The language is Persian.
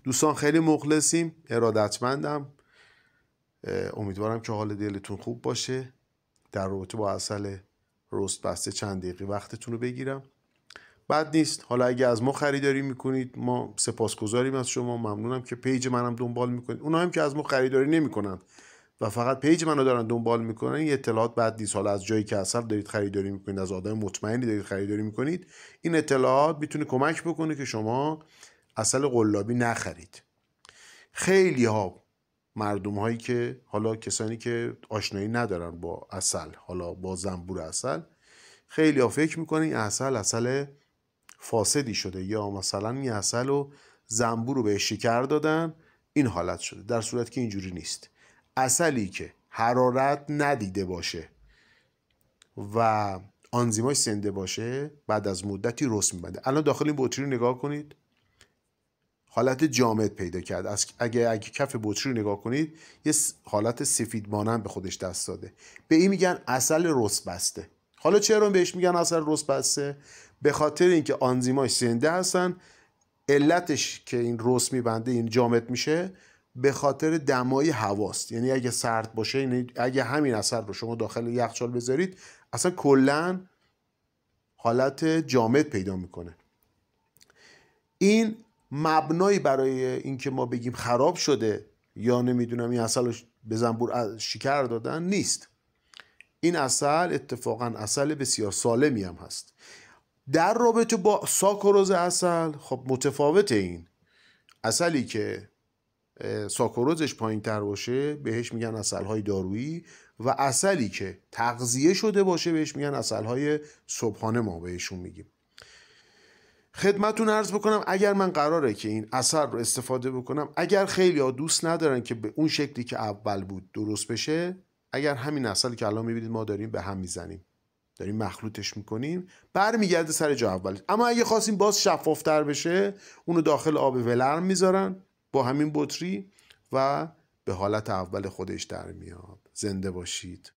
دوستان خیلی مخلصیم، ارادتمندم. امیدوارم که حال دلتون خوب باشه. در رابطه با عسل رست بسته چند دقیقه وقتتون رو بگیرم. بد نیست. حالا اگه از ما خریداری میکنید ما سپاسگزاریم از شما، ممنونم که پیج منم دنبال میکنید. اونا هم که از ما خریداری نمیکنن و فقط پیج منو دارن دنبال میکنن، این اطلاعات بد نیست. حالا از جایی که عسل دارید خریداری میکنید، از آدم مطمئنی دارید خریداری میکنید، این اطلاعات میتونه کمک بکنه که شما عسل قلابی نخرید. خیلی ها مردم هایی که حالا کسانی که آشنایی ندارن با عسل، حالا با زنبور عسل، خیلی ها فکر میکنن این عسل فاسدی شده یا مثلا این عسل رو زنبور رو بهش شکر دادن این حالت شده، در صورت که اینجوری نیست. عسلی که حرارت ندیده باشه و آنزیماش زنده باشه بعد از مدتی رست میبنده. الان داخل این بطری رو نگاه کنید، حالت جامد پیدا کرد. اگه کف بطری رو نگاه کنید یه حالت سفید مانند به خودش دست داده. به این میگن عسل رست بسته. حالا چرا بهش میگن عسل رست بسته؟ به خاطر اینکه آنزیماش زنده هستن. علتش که این رست میبنده، این جامد میشه، به خاطر دمای هواست. یعنی اگه سرد باشه، یعنی اگه همین عسل رو شما داخل یخچال بذارید اصلا کلا حالت جامد پیدا میکنه. این مبنایی برای اینکه ما بگیم خراب شده یا نمیدونم این عسل رو به زنبور شکر دادن نیست. این عسل اتفاقا عسل بسیار سالمی هم هست. در رابطه با ساکاروز عسل خب متفاوته. این عسلی که ساکاروزش پایین تر باشه بهش میگن عسل های دارویی و عسلی که تغذیه شده باشه بهش میگن عسل های صبحانه، ما بهشون میگیم. خدمتون عرض بکنم اگر من قراره که این عسل رو استفاده بکنم، اگر خیلی ها دوست ندارن که به اون شکلی که اول بود درست بشه، اگر همین عسلی که الان میبینید ما داریم به هم میزنیم، داریم مخلوطش میکنیم، برمیگرده سر جا اولی. اما اگه خواستیم باز شفافتر بشه، اونو داخل آب ولرم میذارن با همین بطری و به حالت اول خودش در میاد. زنده باشید.